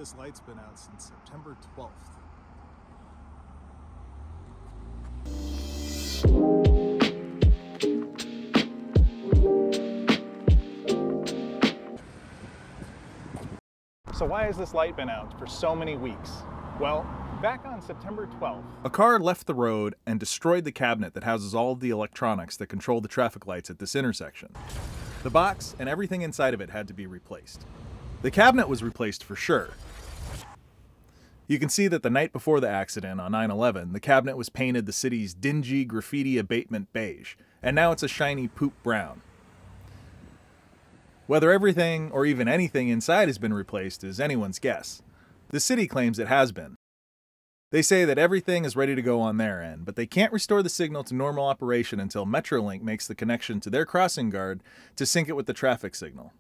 This light's been out since September 12th. So why has this light been out for so many weeks? Well, back on September 12th, a car left the road and destroyed the cabinet that houses all of the electronics that control the traffic lights at this intersection. The box and everything inside of it had to be replaced. The cabinet was replaced for sure. You can see that the night before the accident on 9/11, the cabinet was painted the city's dingy graffiti abatement beige, and now it's a shiny poop brown. Whether everything or even anything inside has been replaced is anyone's guess. The city claims it has been. They say that everything is ready to go on their end, but they can't restore the signal to normal operation until Metrolink makes the connection to their crossing guard to sync it with the traffic signal.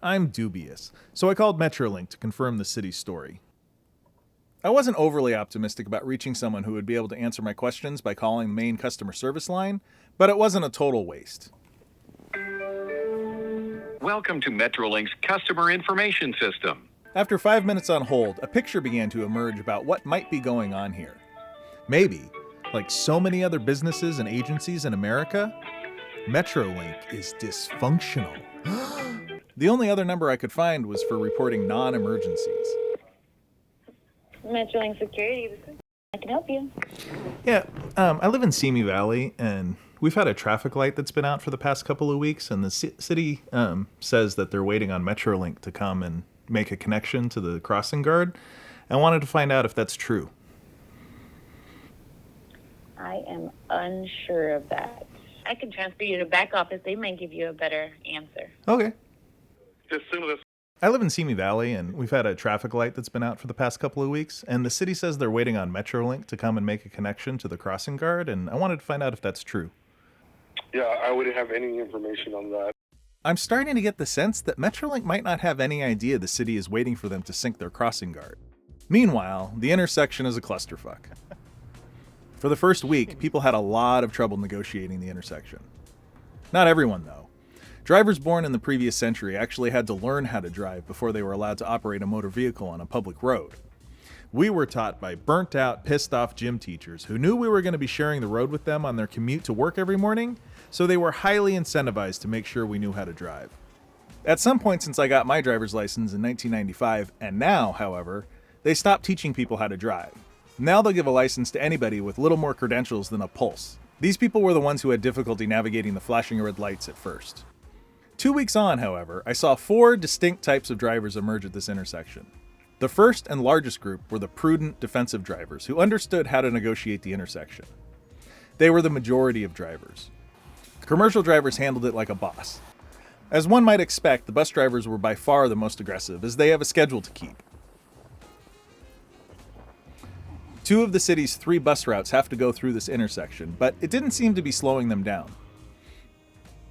I'm dubious, so I called Metrolink to confirm the city's story. I wasn't overly optimistic about reaching someone who would be able to answer my questions by calling the main customer service line, but it wasn't a total waste. Welcome to Metrolink's customer information system. After 5 minutes on hold, a picture began to emerge about what might be going on here. Maybe, like so many other businesses and agencies in America, Metrolink is dysfunctional. The only other number I could find was for reporting non-emergencies. Metrolink Security, I can help you. Yeah, I live in Simi Valley, and we've had a traffic light that's been out for the past couple of weeks, and the city says that they're waiting on Metrolink to come and make a connection to the crossing guard. I wanted to find out if that's true. I am unsure of that. I can transfer you to back office. They may give you a better answer. Okay. As soon as I live in Simi Valley, and we've had a traffic light that's been out for the past couple of weeks, and the city says they're waiting on Metrolink to come and make a connection to the crossing guard, and I wanted to find out if that's true. Yeah, I wouldn't have any information on that. I'm starting to get the sense that Metrolink might not have any idea the city is waiting for them to sync their crossing guard. Meanwhile, the intersection is a clusterfuck. For the first week, people had a lot of trouble negotiating the intersection. Not everyone, though. Drivers born in the previous century actually had to learn how to drive before they were allowed to operate a motor vehicle on a public road. We were taught by burnt-out, pissed-off gym teachers who knew we were going to be sharing the road with them on their commute to work every morning, so they were highly incentivized to make sure we knew how to drive. At some point since I got my driver's license in 1995, and now, however, they stopped teaching people how to drive. Now they'll give a license to anybody with little more credentials than a pulse. These people were the ones who had difficulty navigating the flashing red lights at first. 2 weeks on, however, I saw 4 distinct types of drivers emerge at this intersection. The first and largest group were the prudent, defensive drivers who understood how to negotiate the intersection. They were the majority of drivers. Commercial drivers handled it like a boss. As one might expect, the bus drivers were by far the most aggressive, as they have a schedule to keep. 2 of the city's 3 bus routes have to go through this intersection, but it didn't seem to be slowing them down.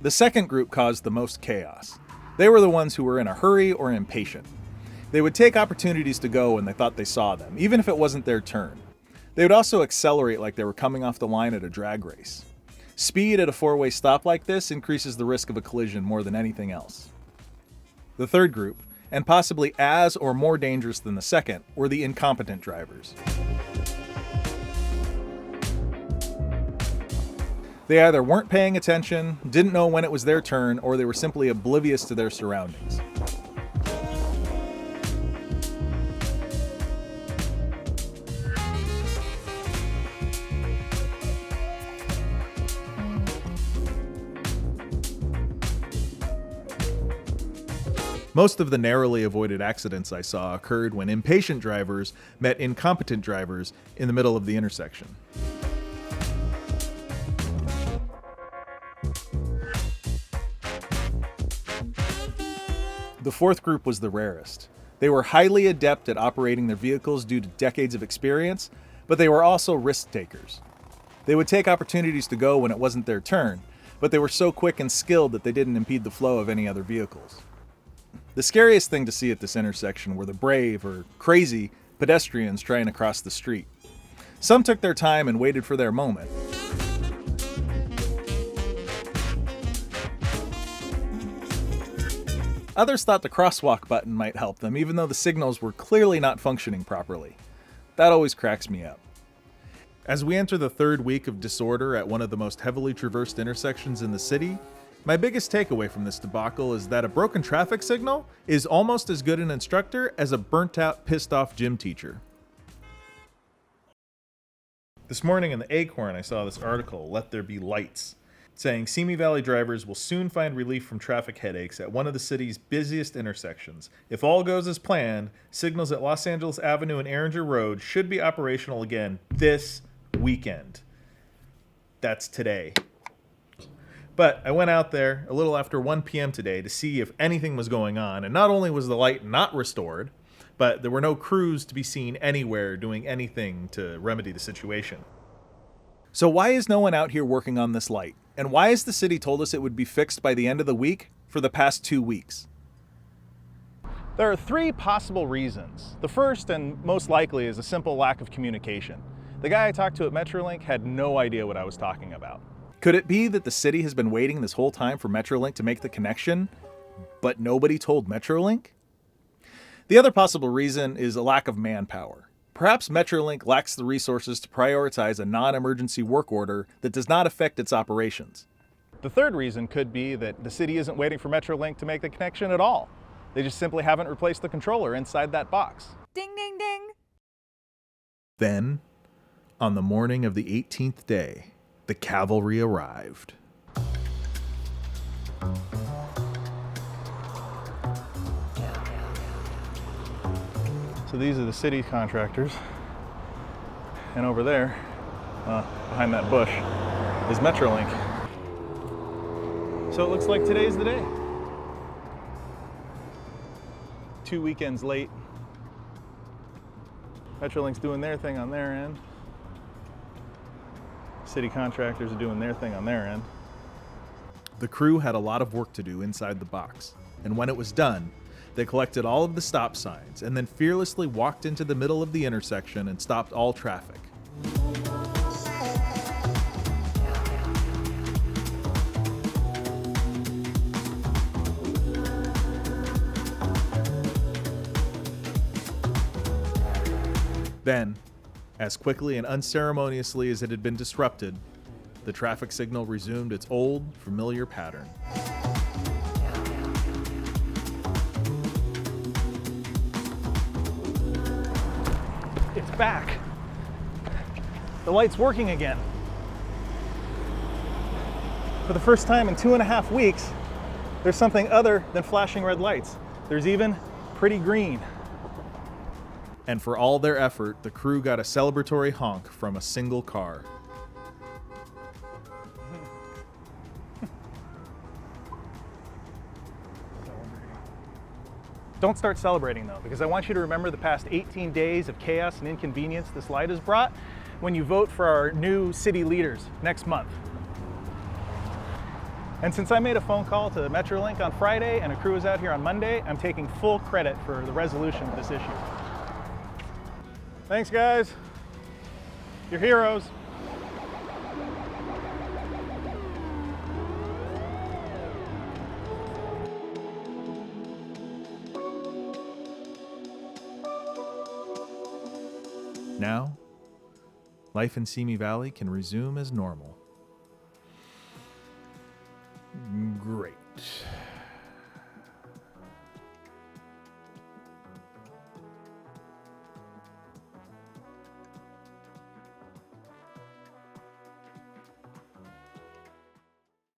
The second group caused the most chaos. They were the ones who were in a hurry or impatient. They would take opportunities to go when they thought they saw them, even if it wasn't their turn. They would also accelerate like they were coming off the line at a drag race. Speed at a 4-way stop like this increases the risk of a collision more than anything else. The third group, and possibly as or more dangerous than the second, were the incompetent drivers. They either weren't paying attention, didn't know when it was their turn, or they were simply oblivious to their surroundings. Most of the narrowly avoided accidents I saw occurred when impatient drivers met incompetent drivers in the middle of the intersection. The fourth group was the rarest. They were highly adept at operating their vehicles due to decades of experience, but they were also risk takers. They would take opportunities to go when it wasn't their turn, but they were so quick and skilled that they didn't impede the flow of any other vehicles. The scariest thing to see at this intersection were the brave or crazy pedestrians trying to cross the street. Some took their time and waited for their moment. Others thought the crosswalk button might help them, even though the signals were clearly not functioning properly. That always cracks me up. As we enter the third week of disorder at one of the most heavily traversed intersections in the city, my biggest takeaway from this debacle is that a broken traffic signal is almost as good an instructor as a burnt-out, pissed-off gym teacher. This morning in the Acorn, I saw this article, Let There Be Lights, saying Simi Valley drivers will soon find relief from traffic headaches at one of the city's busiest intersections. If all goes as planned, signals at Los Angeles Avenue and Erringer Rd should be operational again this weekend. That's today. But I went out there a little after 1 p.m. today to see if anything was going on, and not only was the light not restored, but there were no crews to be seen anywhere doing anything to remedy the situation. So why is no one out here working on this light? And why has the city told us it would be fixed by the end of the week for the past 2 weeks? There are 3 possible reasons. The first and most likely is a simple lack of communication. The guy I talked to at Metrolink had no idea what I was talking about. Could it be that the city has been waiting this whole time for Metrolink to make the connection, but nobody told Metrolink? The other possible reason is a lack of manpower. Perhaps Metrolink lacks the resources to prioritize a non-emergency work order that does not affect its operations. The third reason could be that the city isn't waiting for Metrolink to make the connection at all. They just simply haven't replaced the controller inside that box. Ding, ding, ding. Then, on the morning of the 18th day, the cavalry arrived. So these are the city contractors, and over there, behind that bush, is Metrolink. So it looks like today's the day. 2 weekends late. Metrolink's doing their thing on their end. City contractors are doing their thing on their end. The crew had a lot of work to do inside the box, and when it was done, they collected all of the stop signs and then fearlessly walked into the middle of the intersection and stopped all traffic. Then, as quickly and unceremoniously as it had been disrupted, the traffic signal resumed its old, familiar pattern. It's back. The light's working again. For the first time in 2.5 weeks, there's something other than flashing red lights. There's even pretty green. And for all their effort, the crew got a celebratory honk from a single car. Don't start celebrating though, because I want you to remember the past 18 days of chaos and inconvenience this light has brought when you vote for our new city leaders next month. And since I made a phone call to Metrolink on Friday and a crew is out here on Monday, I'm taking full credit for the resolution of this issue. Thanks, guys. You're heroes. Now, life in Simi Valley can resume as normal. Great.